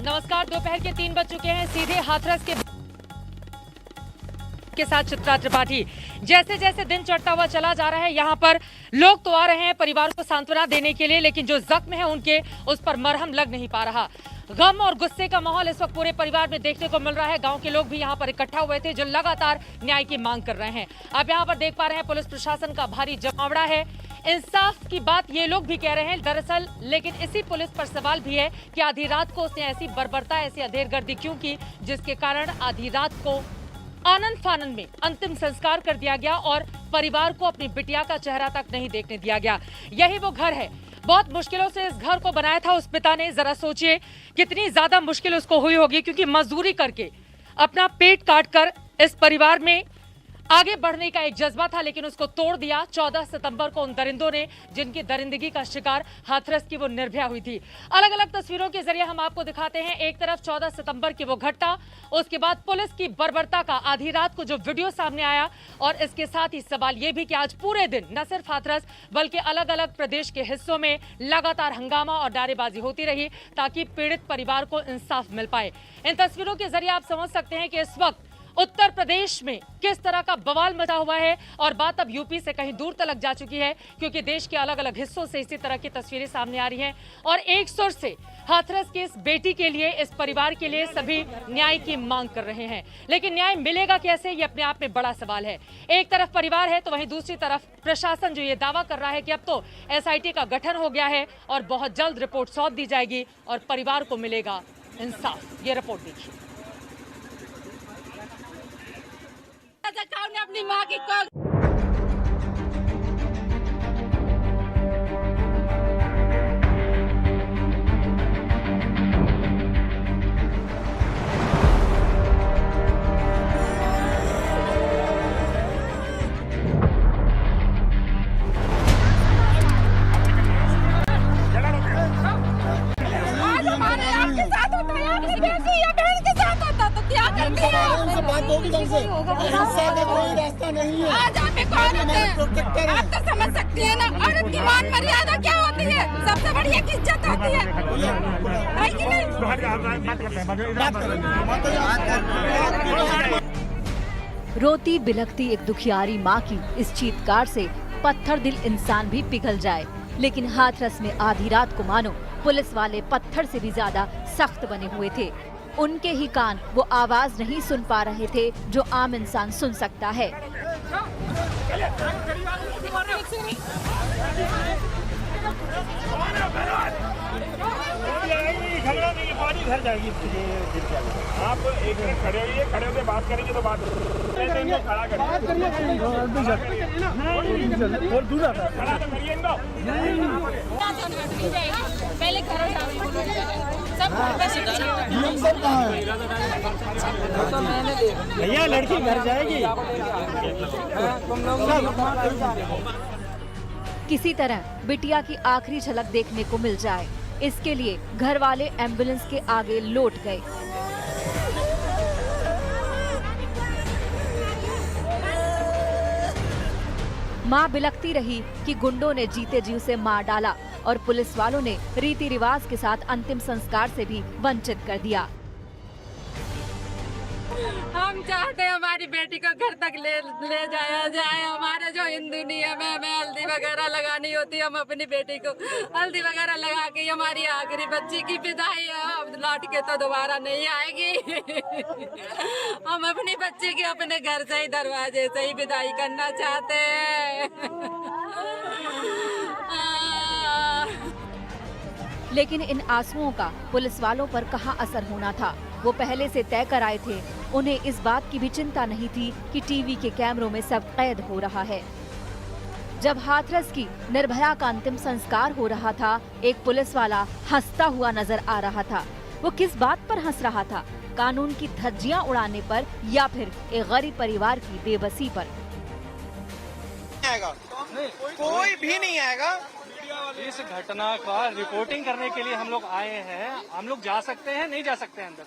नमस्कार, दोपहर के 3 बज चुके हैं। सीधे हाथरस के साथ चित्रा त्रिपाठी। जैसे जैसे दिन चढ़ता हुआ चला जा रहा है, यहाँ पर लोग तो आ रहे हैं परिवार को सांत्वना देने के लिए, लेकिन जो जख्म है उनके, उस पर मरहम लग नहीं पा रहा। गम और गुस्से का माहौल इस वक्त पूरे परिवार में देखने को मिल रहा है। गांव के लोग भी यहाँ पर इकट्ठा हुए थे, जो लगातार न्याय की मांग कर रहे हैं। आप यहाँ पर देख पा रहे हैं पुलिस प्रशासन का भारी जमावड़ा है। इंसाफ की बात ये लोग भी कह रहे हैं दरअसल, लेकिन इसी पुलिस पर सवाल भी है कि आधी रात को उसने ऐसी बर्बरता, ऐसी अधेरगर्दी क्यों की, जिसके कारण आधी रात को आनंद फानंद में अंतिम संस्कार कर दिया गया और परिवार को अपनी बिटिया का चेहरा तक नहीं देखने दिया गया। यही वो घर है। बहुत मुश्किलों से इस घर को बनाया था उस पिता ने। जरा सोचिए कितनी ज्यादा मुश्किल उसको हुई होगी, क्योंकि मजदूरी करके अपना पेट काटकर इस परिवार में आगे बढ़ने का एक जज्बा था, लेकिन उसको तोड़ दिया 14 सितंबर को उन दरिंदों ने, जिनकी दरिंदगी का शिकार हाथरस की वो निर्भया हुई थी। अलग अलग तस्वीरों के जरिए हम आपको दिखाते हैं। एक तरफ 14 सितंबर की वो घटना, उसके बाद पुलिस की बर्बरता का आधी रात को जो वीडियो सामने आया, और इसके साथ ही सवाल ये भी कि आज पूरे दिन न सिर्फ हाथरस बल्कि अलग अलग प्रदेश के हिस्सों में लगातार हंगामा और नारेबाजी होती रही ताकि पीड़ित परिवार को इंसाफ मिल पाए। इन तस्वीरों के जरिए आप समझ सकते हैं कि इस वक्त उत्तर प्रदेश में किस तरह का बवाल मचा हुआ है, और बात अब यूपी से कहीं दूर तक जा चुकी है, क्योंकि देश के अलग अलग हिस्सों से इसी तरह की तस्वीरें सामने आ रही हैं। और एक सुर से हाथरस की इस बेटी के लिए, इस परिवार के लिए सभी न्याय की मांग कर रहे हैं। लेकिन न्याय मिलेगा कैसे, ये अपने आप में बड़ा सवाल है। एक तरफ परिवार है तो वहीं दूसरी तरफ प्रशासन जो ये दावा कर रहा है कि अब तो SIT का गठन हो गया है और बहुत जल्द रिपोर्ट सौंप दी जाएगी और परिवार को मिलेगा इंसाफ। ये रिपोर्ट देखिए। ने अपनी माँ की कोई रास्ता नहीं है। आज आप एक औरत हैं, आप तो समझ सकती है ना, औरत की मान मर्यादा क्या होती है, सबसे बड़ी एक इज्जत होती है कि नहीं? रोती बिलखती एक दुखियारी माँ की इस चीत्कार से पत्थर दिल इंसान भी पिघल जाए, लेकिन हाथरस में आधी रात को मानो पुलिस वाले पत्थर से भी ज्यादा सख्त बने हुए थे। उनके ही कान वो आवाज नहीं सुन पा रहे थे जो आम इंसान सुन सकता है। पानी भर जाएगी। आप एक मिनट खड़े होइए, खड़े होकर बात करेंगे तो बात खड़ा करिए और दूर खड़ा तो करिए इनको। पहले भैया लड़की घर जाएगी। किसी तरह बिटिया की आखिरी झलक देखने को मिल जाए, इसके लिए घर वाले एम्बुलेंस के आगे लौट गए। मां बिलखती रही कि गुंडों ने जीते जी उसे मार डाला और पुलिस वालों ने रीति रिवाज के साथ अंतिम संस्कार से भी वंचित कर दिया। हम चाहते हैं हमारी बेटी को घर तक ले जाया जाए। हमारा जो हिंदू नियम है, हमें हल्दी वगैरह लगानी होती है, हम अपनी बेटी को हल्दी वगैरह लगा के हमारी आखिरी बच्ची की विदाई है। अब लौट के तो दोबारा नहीं आएगी। हम अपनी बच्ची की अपने घर से ही, दरवाजे से ही विदाई करना चाहते हैं। लेकिन इन आंसुओं का पुलिस वालों पर कहाँ असर होना था। वो पहले से तय कर आए थे। उन्हें इस बात की भी चिंता नहीं थी कि टीवी के कैमरों में सब कैद हो रहा है। जब हाथरस की निर्भया का अंतिम संस्कार हो रहा था, एक पुलिस वाला हंसता हुआ नजर आ रहा था। वो किस बात पर हंस रहा था? कानून की धज्जियां उड़ाने पर या फिर एक गरीब परिवार की बेबसी पर? कोई भी नहीं आएगा। इस घटना का रिपोर्टिंग करने के लिए हम लोग आए हैं। हम लोग जा सकते हैं, नहीं जा सकते हैं अंदर?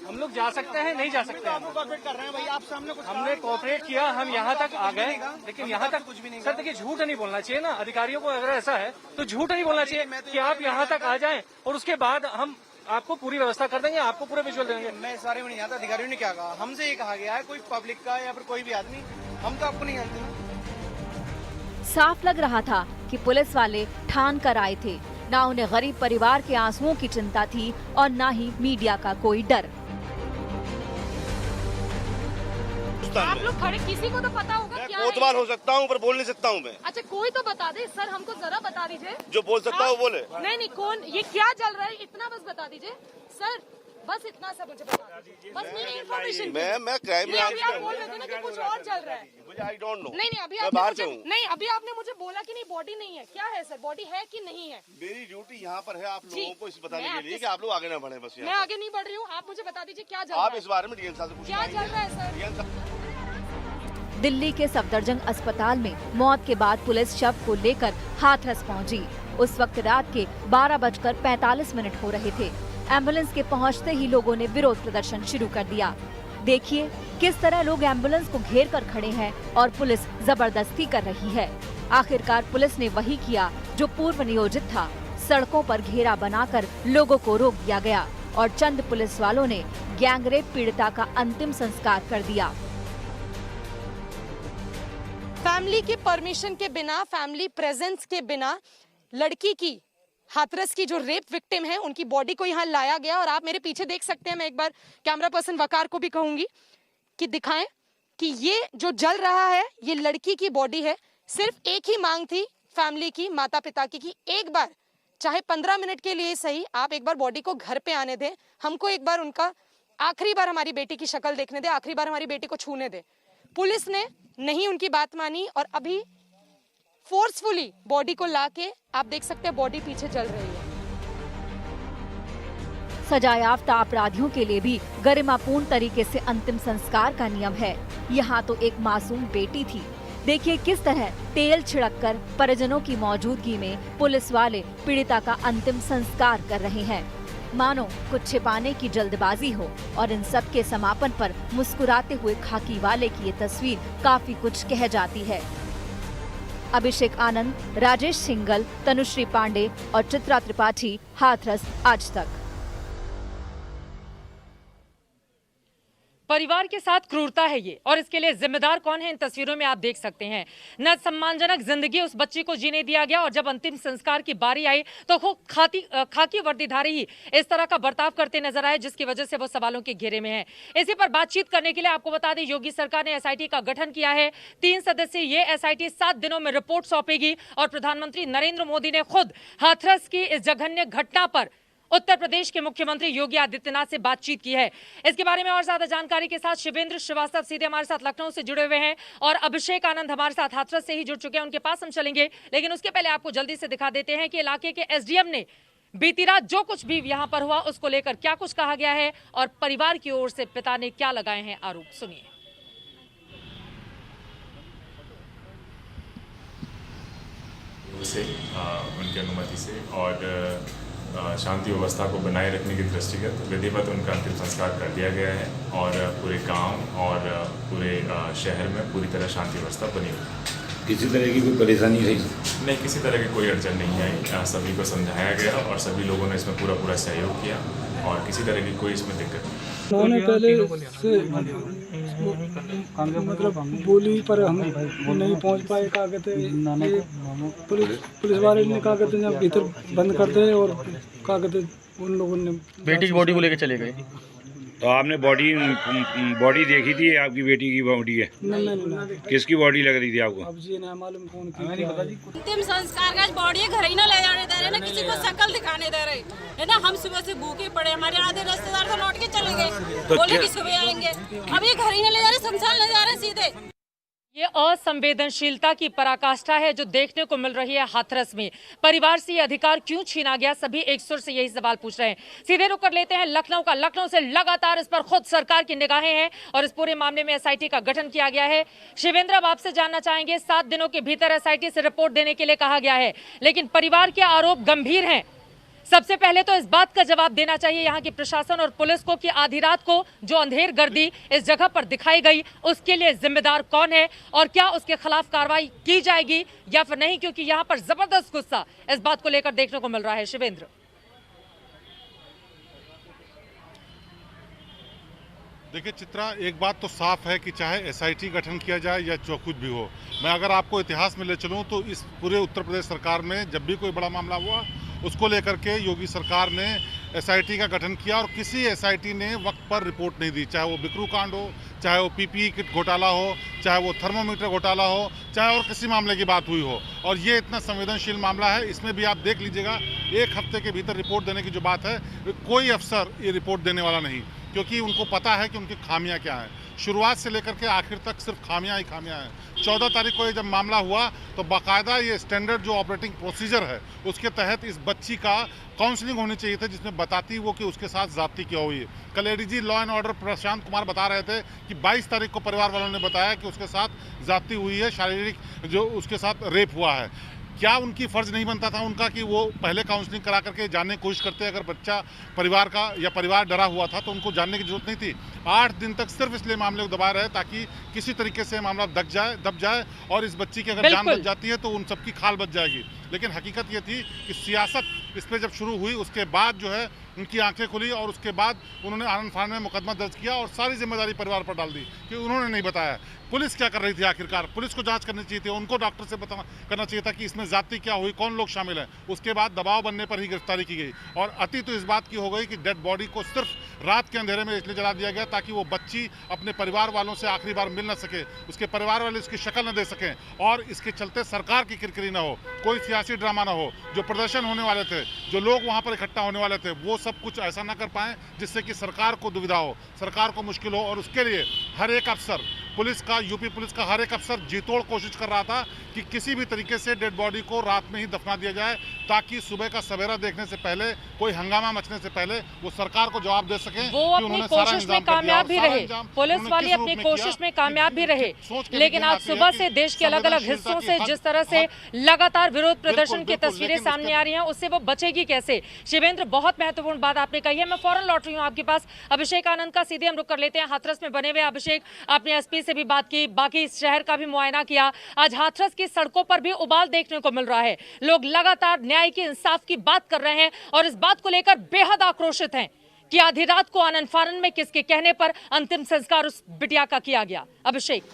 हम लोग जा सकते हैं, नहीं जा सकते हैं। कॉर्पोरेट कर रहे हैं भाई, आप सामने कुछ हमने कोऑपरेट किया, हम यहाँ तक आ गए, लेकिन यहाँ तक कुछ भी नहीं। सर देखिए, झूठ नहीं बोलना चाहिए ना अधिकारियों को। अगर ऐसा है तो झूठ नहीं बोलना चाहिए कि आप यहाँ तक आ जाएं और उसके बाद हम आपको पूरी व्यवस्था कर देंगे, आपको पूरे विजुअल देंगे। मैं सारे में नहीं आता, अधिकारियों ने क्या कहा, हमसे ये कहा गया है कोई पब्लिक का या फिर कोई भी आदमी, हम तो आपको नहीं जानते ना। साफ लग रहा था कि पुलिस वाले ठान कर आए थे। ना उन्हें गरीब परिवार के आंसुओं की चिंता थी और ना ही मीडिया का कोई डर। आप लोग खड़े, किसी को तो पता होगा क्या है? कोतवाल हो सकता हूँ पर बोल नहीं सकता हूँ मैं। अच्छा, कोई तो बता दे सर, हमको जरा बता दीजिए। जो बोल सकता है वो बोले। नहीं, कौन, ये क्या चल रहा है, इतना बस बता दीजिए सर, बस इतना सा मुझे बता दीजिए, बस मेरी इन्फॉर्मेशन। मैं क्राइम नहीं, अभी आप बोल रहे थे ना कि कुछ और चल रहा है। I don't know. नहीं, अभी मैं आपने बाहर मुझे, से हूँ। नहीं, अभी आपने मुझे बोला कि नहीं बॉडी नहीं है, क्या है सर, बॉडी है कि नहीं है? मेरी ड्यूटी यहाँ पर है आप जी, लोगों को इस बताने मैं के लिए कि आप लोग आगे न बढ़े। बस मैं आगे नहीं बढ़ रही हूँ, आप मुझे बता दीजिए क्या चल रहा है। आप इस बारे में डीएम साहब से क्या चल रहा है सर? दिल्ली के सफदरजंग अस्पताल में मौत के बाद पुलिस शव को लेकर हाथरस पहुंची। उस वक्त रात के 12:45 हो रहे थे। एम्बुलेंस के पहुंचते ही लोगों ने विरोध प्रदर्शन शुरू कर दिया। देखिए किस तरह लोग एम्बुलेंस को घेर कर खड़े हैं और पुलिस जबरदस्ती कर रही है। आखिरकार पुलिस ने वही किया जो पूर्व नियोजित था। सड़कों पर घेरा बनाकर लोगों को रोक दिया गया और चंद पुलिस वालों ने गैंगरेप पीड़िता का अंतिम संस्कार कर दिया। फैमिली की परमिशन के बिना, फैमिली प्रेजेंस के बिना लड़की की, हाथरस की जो रेप विक्टिम है, उनकी बॉडी को यहाँ लाया गया। और आप मेरे पीछे देख सकते हैं, मैं एक बार कैमरा पर्सन वकार को भी कहूंगी कि दिखाएं कि ये जो जल रहा है ये लड़की की बॉडी है। सिर्फ एक ही मांग थी फैमिली की, माता पिता की, कि एक बार चाहे 15 मिनट के लिए सही आप एक बार बॉडी को घर पे आने दें, हमको एक बार उनका आखिरी बार हमारी बेटी की शक्ल देखने दे, आखिरी बार हमारी बेटी को छूने दे। पुलिस ने नहीं उनकी बात मानी और अभी फोर्सफुली बॉडी को लाके आप देख सकते हैं बॉडी पीछे जल रही है। सजायाफ्ता अपराधियों के लिए भी गरिमापूर्ण तरीके से अंतिम संस्कार का नियम है। यहाँ तो एक मासूम बेटी थी। देखिए किस तरह तेल छिड़ककर परिजनों की मौजूदगी में पुलिस वाले पीड़िता का अंतिम संस्कार कर रहे हैं। मानो कुछ छिपाने की जल्दबाजी हो और इन सब के समापन पर मुस्कुराते हुए खाकी वाले की ये तस्वीर काफी कुछ कह जाती है। अभिषेक आनंद, राजेश सिंगल, तनुश्री पांडे और चित्रा त्रिपाठी, हाथरस आज तक। परिवार के साथ क्रूरता है ये, और इसके लिए जिम्मेदार कौन है इन तस्वीरों में आप देख सकते हैं। न सम्मानजनक जिंदगी उस बच्ची को जीने दिया गया और जब अंतिम संस्कार की बारी आई तो खूब खाकी वर्दीधारी ही इस तरह का बर्ताव करते नजर आए, जिसकी वजह से वो सवालों के घेरे में है। इसी पर बातचीत करने के लिए आपको बता दें, योगी सरकार ने एसआईटी का गठन किया है। 3 सदस्यीय ये एसआईटी 7 दिनों में रिपोर्ट सौंपेगी और प्रधानमंत्री नरेंद्र मोदी ने खुद हाथरस की इस जघन्य घटना पर उत्तर प्रदेश के मुख्यमंत्री योगी आदित्यनाथ से बातचीत की है। इसके बारे में और ज्यादा जानकारी के साथ शिवेंद्र श्रीवास्तव सीधे हमारे साथ लखनऊ से जुड़े हुए हैं और अभिषेक आनंद हमारे साथ हाथरस से ही जुड़ चुके हैं, उनके पास हम चलेंगे। लेकिन उसके पहले आपको जल्दी से दिखा देते हैं कि इलाके के एसडीएम ने बीती रात जो कुछ भी यहाँ पर हुआ उसको लेकर क्या कुछ कहा गया है और परिवार की ओर से पिता ने क्या लगाए हैं आरोप। सुनिए। उनकी अनुमति से और शांति व्यवस्था को बनाए रखने की दृष्टिगत विधिवत उनका अंतिम संस्कार कर दिया गया है और पूरे गांव और पूरे शहर में पूरी तरह शांति व्यवस्था बनी हुई है। किसी तरह की कोई परेशानी है? नहीं, किसी तरह की कोई अड़चन नहीं आई। सभी को समझाया गया और सभी लोगों ने इसमें पूरा सहयोग किया और किसी तरह की कोई इसमें दिक्कत नहीं। उन्होंने पहले से मतलब बोली पर हम नहीं पहुंच पाए। कहा कहते पुलिस वाले ने कहा कहते जब भीतर बंद कर दे और कहा कहते उन लोगों ने बेटी की बॉडी को लेकर चले गए। तो आपने बॉडी देखी थी? आपकी बेटी की बॉडी है? नहीं। किसकी बॉडी लग रही थी आपको? अब जी ना मालूम कौन की। अंतिम संस्कार का बॉडी घर ही ना ले जाने दे रहे ना, किसी को शक्ल दिखाने दे रहे है ना। हम सुबह से भूखे पड़े, हमारे आधे रिश्तेदार तो लौट के चले गए, बोले कि सुबह आएंगे। अब ये घर ही ना ले जा रहे, शमशान ले जा रहे सीधे। ये असंवेदनशीलता की पराकाष्ठा है जो देखने को मिल रही है हाथरस में। परिवार से ये अधिकार क्यों छीना गया, सभी एक सुर से यही सवाल पूछ रहे हैं। सीधे रुक कर लेते हैं लखनऊ का। लखनऊ से लगातार इस पर खुद सरकार की निगाहें हैं और इस पूरे मामले में एसआईटी का गठन किया गया है। शिवेंद्र, अब आपसे जानना चाहेंगे, 7 दिनों के भीतर एसआईटी से रिपोर्ट देने के लिए कहा गया है, लेकिन परिवार के आरोप गंभीर हैं। सबसे पहले तो इस बात का जवाब देना चाहिए यहाँ की प्रशासन और पुलिस को कि आधी रात को जो अंधेर गर्दी इस जगह पर दिखाई गई उसके लिए जिम्मेदार कौन है और क्या उसके खिलाफ कार्रवाई की जाएगी या फिर नहीं, क्योंकि यहाँ पर जबरदस्त गुस्सा इस बात को लेकर देखने को मिल रहा है। शिवेंद्र, देखिए चित्रा, एक बात तो साफ है कि चाहे एसआईटी गठन किया जाए या जो कुछ भी हो, मैं अगर आपको इतिहास में ले चलूं तो इस पूरे उत्तर प्रदेश सरकार में जब भी कोई बड़ा मामला हुआ उसको लेकर के योगी सरकार ने एसआईटी का गठन किया और किसी एसआईटी ने वक्त पर रिपोर्ट नहीं दी, चाहे वो बिक्रू कांड हो, चाहे वो पीपीई किट घोटाला हो, चाहे वो थर्मोमीटर घोटाला हो, चाहे और किसी मामले की बात हुई हो। और ये इतना संवेदनशील मामला है, इसमें भी आप देख लीजिएगा 1 हफ्ते के भीतर रिपोर्ट देने की जो बात है, कोई अफसर ये रिपोर्ट देने वाला नहीं, क्योंकि उनको पता है कि उनकी खामियां क्या हैं। शुरुआत से लेकर के आखिर तक सिर्फ खामियां ही खामियां हैं। 14 तारीख को ये जब मामला हुआ तो बाकायदा ये स्टैंडर्ड जो ऑपरेटिंग प्रोसीजर है उसके तहत इस बच्ची का काउंसलिंग होनी चाहिए था, जिसमें बताती वो कि उसके साथ ज़्यादती क्या हुई है। कल ADG law and order Prashant Kumar बता रहे थे कि 22 तारीख को परिवार वालों ने बताया कि उसके साथ ज़्यादती हुई है, शारीरिक जो उसके साथ रेप हुआ है। क्या उनकी फर्ज नहीं बनता था उनका कि वो पहले काउंसलिंग करा करके जानने की कोशिश करते? अगर बच्चा परिवार का या परिवार डरा हुआ था तो उनको जानने की जरूरत नहीं थी। 8 दिन तक सिर्फ इसलिए मामले को दबाए रहे ताकि किसी तरीके से मामला दब जाए और इस बच्ची की अगर जान बच जाती है तो उन सबकी खाल बच जाएगी। लेकिन हकीकत ये थी कि सियासत इस पर जब शुरू हुई उसके बाद जो है उनकी आंखें खुली और उसके बाद उन्होंने आनंद फानन में मुकदमा दर्ज किया और सारी जिम्मेदारी परिवार पर डाल दी कि उन्होंने नहीं बताया। पुलिस क्या कर रही थी? आखिरकार पुलिस को जांच करनी चाहिए थी, उनको डॉक्टर से करना चाहिए था कि इसमें जाति क्या हुई, कौन लोग शामिल हैं। उसके बाद दबाव बनने पर ही गिरफ्तारी की गई और अति तो इस बात की हो गई कि डेड बॉडी को सिर्फ रात के अंधेरे में इसलिए जला दिया गया ताकि वो बच्ची अपने परिवार वालों से आखिरी बार मिल न सके, उसके परिवार वाले उसकी शक्ल न दे सकें और इसके चलते सरकार की किरकिरी न हो, कोई सियासी ड्रामा न हो। जो प्रदर्शन होने वाले थे, जो लोग वहाँ पर इकट्ठा होने वाले थे, वो सब कुछ ऐसा न कर पाए जिससे कि सरकार को दुविधा हो, सरकार को मुश्किल हो। और उसके लिए हर एक अफसर, पुलिस का, यूपी पुलिस का हर एक अफसर जीतोड़ कोशिश कर रहा था कि किसी भी तरीके से डेड बॉडी को रात में ही दफना दिया जाए ताकि सुबह का सवेरा देखने से पहले, कोई हंगामा मचने से पहले वो सरकार को जवाब दे सके। वो अपनी कोशिश में कामयाब भी रहे, पुलिस वाले अपनी कोशिश में कामयाब भी रहे, लेकिन आज सुबह से देश के अलग अलग हिस्सों से जिस तरह से लगातार विरोध प्रदर्शन की तस्वीरें सामने आ रही हैं उससे वो बचेगी कैसे? शिवेंद्र, बहुत महत्वपूर्ण बात आपने कही है। मैं फौरन लौट रही हूँ आपके पास अभिषेक आनंद का, सीधे हम रुक कर लेते हैं हाथरस में बने हुए। अभिषेक, आपने एसपी से भी बात की, बाकी शहर का भी मुआयना किया। आज हाथरस की सड़कों पर भी उबाल देखने को मिल रहा है, लोग लगातार न्याय के इंसाफ की बात कर रहे हैं और इस बात को लेकर बेहद आक्रोशित हैं कि आधी रात को आनंद फानन में किसके कहने पर अंतिम संस्कार उस बिटिया का किया गया। अभिषेक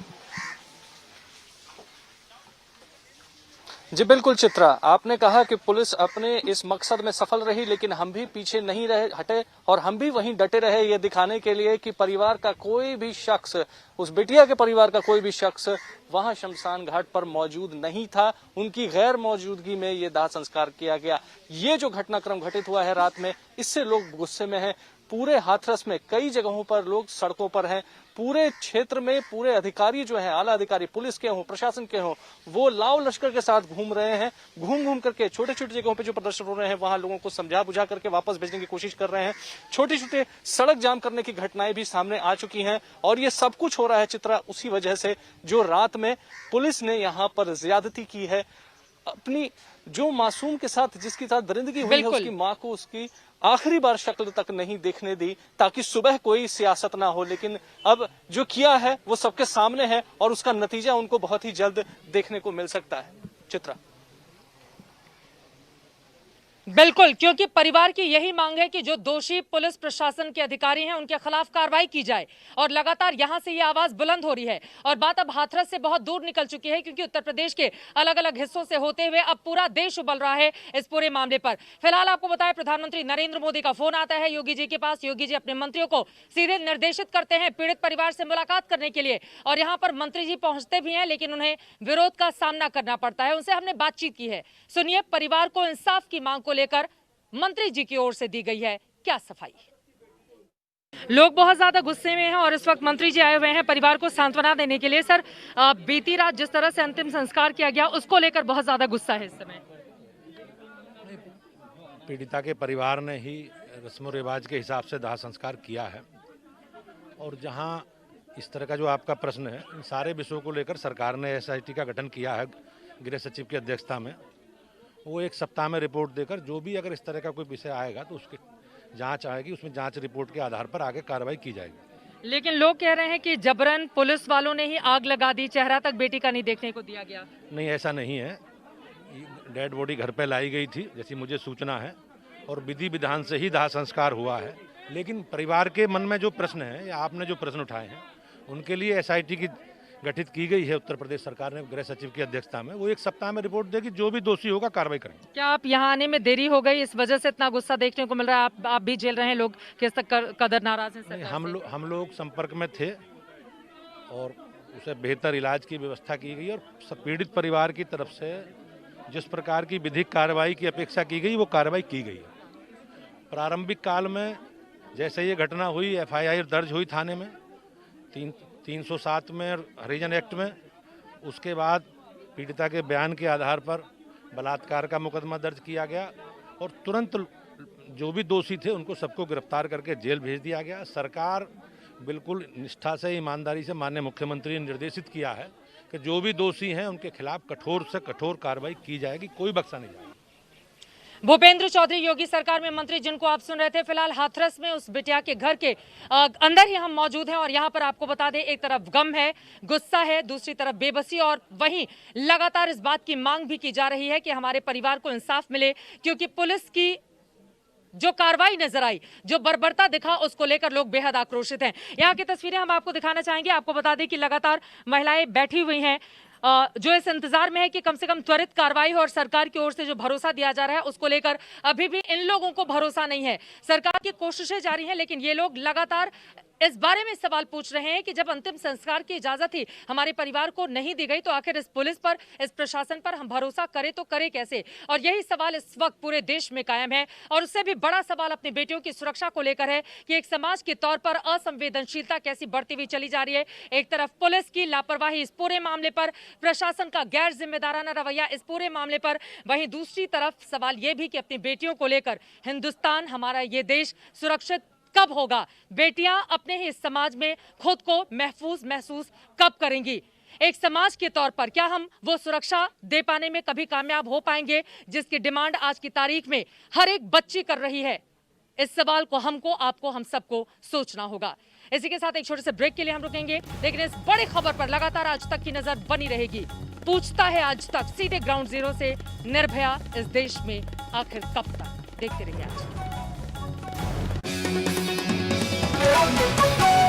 जी बिल्कुल चित्रा, आपने कहा कि पुलिस अपने इस मकसद में सफल रही, लेकिन हम भी पीछे नहीं हटे और हम भी वहीं डटे रहे ये दिखाने के लिए कि परिवार का कोई भी शख्स, उस बिटिया के परिवार का कोई भी शख्स वहां शमशान घाट पर मौजूद नहीं था। उनकी गैर मौजूदगी में ये दाह संस्कार किया गया। ये जो घटनाक्रम घटित हुआ है रात में, इससे लोग गुस्से में हैं। पूरे हाथरस में कई जगहों पर लोग सड़कों पर हैं। पूरे क्षेत्र में पूरे अधिकारी जो हैं, आला अधिकारी, पुलिस के हों, प्रशासन के हों, वो लाव लश्कर के साथ घूम रहे हैं। घूम करके छोटे छोटे जगहों पे जो प्रदर्शन हो रहे हैं वहां लोगों को समझा बुझा करके वापस भेजने की कोशिश कर रहे हैं। छोटे छोटे सड़क जाम करने की घटनाएं भी सामने आ चुकी हैं और ये सब कुछ हो रहा है चित्रा उसी वजह से जो रात में पुलिस ने यहाँ पर ज्यादती की है। अपनी जो मासूम के साथ, जिसके साथ दरिंदगी हुई है, उसकी माँ को उसकी आखिरी बार शक्ल तक नहीं देखने दी ताकि सुबह कोई सियासत ना हो। लेकिन अब जो किया है वो सबके सामने है और उसका नतीजा उनको बहुत ही जल्द देखने को मिल सकता है। चित्रा, बिल्कुल, क्योंकि परिवार की यही मांग है कि जो दोषी पुलिस प्रशासन के अधिकारी हैं उनके खिलाफ कार्रवाई की जाए और लगातार यहां से ये आवाज बुलंद हो रही है। और बात अब हाथरस से बहुत दूर निकल चुकी है क्योंकि उत्तर प्रदेश के अलग अलग हिस्सों से होते हुए अब पूरा देश उबल रहा है इस पूरे मामले पर। फिलहाल आपको बताएं, प्रधानमंत्री नरेंद्र मोदी का फोन आता है योगी जी के पास। योगी जी अपने मंत्रियों को सीधे निर्देशित करते हैं पीड़ित परिवार से मुलाकात करने के लिए और यहाँ पर मंत्री जी पहुंचते भी हैं, लेकिन उन्हें विरोध का सामना करना पड़ता है। उनसे हमने बातचीत की है, सुनिए परिवार को इंसाफ की मांग को लेकर मंत्री जी की ओर से दी गई है क्या सफाई। लोग बहुत ज्यादा गुस्से में हैं और इस वक्त मंत्री जी आए हुए हैं परिवार को सांत्वना देने के लिए। सर, बीती रात जिस तरह से अंतिम संस्कार किया गया उसको लेकर बहुत ज्यादा गुस्सा है इस समय। पीड़िता के परिवार ने ही रस्म रिवाज के हिसाब से दाह संस्कार किया है और जहां इस तरह का जो आपका प्रश्न है, इन सारे विषयों को लेकर सरकार ने एसआईटी का गठन किया है गृह सचिव की अध्यक्षता में वो 1 सप्ताह में रिपोर्ट देकर जो भी अगर इस तरह का कोई विषय आएगा तो उसकी जांच आएगी, उसमें जांच रिपोर्ट के आधार पर आगे कार्रवाई की जाएगी। लेकिन लोग कह रहे हैं कि जबरन पुलिस वालों ने ही आग लगा दी, चेहरा तक बेटी का नहीं देखने को दिया गया। नहीं, ऐसा नहीं है। डेड बॉडी घर पे लाई गई थी जैसी मुझे सूचना है, और विधि विधान से ही दाह संस्कार हुआ है। लेकिन परिवार के मन में जो प्रश्न है या आपने जो प्रश्न उठाए हैं उनके लिए एसआईटी की गठित की गई है उत्तर प्रदेश सरकार ने गृह सचिव की अध्यक्षता में। वो 1 सप्ताह में रिपोर्ट देगी, जो भी दोषी होगा कार्रवाई करेंगे। क्या आप यहाँ आने में देरी हो गई, इस वजह से इतना गुस्सा देखने को मिल रहा है? आप भी जेल रहे हैं, लोग किस तक कदर नाराज हैं सरकार से? हम लोग संपर्क में थे और उसे बेहतर इलाज की व्यवस्था की गई, और पीड़ित परिवार की तरफ से जिस प्रकार की विधिक कार्रवाई की अपेक्षा की गई वो कार्रवाई की गई है। प्रारंभिक काल में जैसे ये घटना हुई, एफआईआर दर्ज हुई थाने में 307 में हरिजन एक्ट में। उसके बाद पीड़िता के बयान के आधार पर बलात्कार का मुकदमा दर्ज किया गया, और तुरंत जो भी दोषी थे उनको सबको गिरफ्तार करके जेल भेज दिया गया। सरकार बिल्कुल निष्ठा से, ईमानदारी से माननीय मुख्यमंत्री ने निर्देशित किया है कि जो भी दोषी हैं उनके खिलाफ कठोर से कठोर कार्रवाई की जाएगी, कोई बख्शा नहीं जाएगा। भूपेंद्र चौधरी योगी सरकार में मंत्री जिनको आप सुन रहे थे, फिलहाल हाथरस में उस बिटिया के घर के अंदर ही हम मौजूद हैं। और यहाँ पर आपको बता दें, एक तरफ गम है, गुस्सा है, दूसरी तरफ बेबसी, और वहीं लगातार इस बात की मांग भी की जा रही है कि हमारे परिवार को इंसाफ मिले, क्योंकि पुलिस की जो कार्रवाई नजर आई, जो बर्बरता दिखा, उसको लेकर लोग बेहद आक्रोशित हैं। यहाँ की तस्वीरें हम आपको दिखाना चाहेंगे। आपको बता दें कि लगातार महिलाएं बैठी हुई हैं, जो इस इंतजार में है कि कम से कम त्वरित कार्रवाई हो, और सरकार की ओर से जो भरोसा दिया जा रहा है उसको लेकर अभी भी इन लोगों को भरोसा नहीं है। सरकार की कोशिशें जारी हैं, लेकिन ये लोग लगातार इस बारे में सवाल पूछ रहे हैं कि जब अंतिम संस्कार की इजाजत ही हमारे परिवार को नहीं दी गई, तो आखिर इस पुलिस पर, इस प्रशासन पर हम भरोसा करें तो करें कैसे? और यही सवाल इस वक्त पूरे देश में कायम है। और उससे भी बड़ा सवाल अपनी बेटियों की सुरक्षा को लेकर है कि एक समाज के तौर पर असंवेदनशीलता कैसी बढ़ती हुई चली जा रही है। एक तरफ पुलिस की लापरवाही इस पूरे मामले पर, प्रशासन का गैर जिम्मेदाराना रवैया इस पूरे मामले पर, वहीं दूसरी तरफ सवाल यह भी कि अपनी बेटियों को लेकर हिंदुस्तान, हमारा ये देश सुरक्षित कब होगा? बेटियां अपने ही समाज में खुद को महफूज महसूस कब करेंगी? एक समाज के तौर पर क्या हम वो सुरक्षा दे पाने में कभी कामयाब हो पाएंगे जिसकी डिमांड आज की तारीख में हर एक बच्ची कर रही है? इस सवाल को हमको, आपको, हम सबको सोचना होगा। इसी के साथ एक छोटे से ब्रेक के लिए हम रुकेंगे, लेकिन इस बड़ी खबर पर लगातार आज तक की नजर बनी रहेगी। पूछता है आज तक सीधे ग्राउंड जीरो से, निर्भया इस देश में आखिर कब तक? देखते रहिए आज।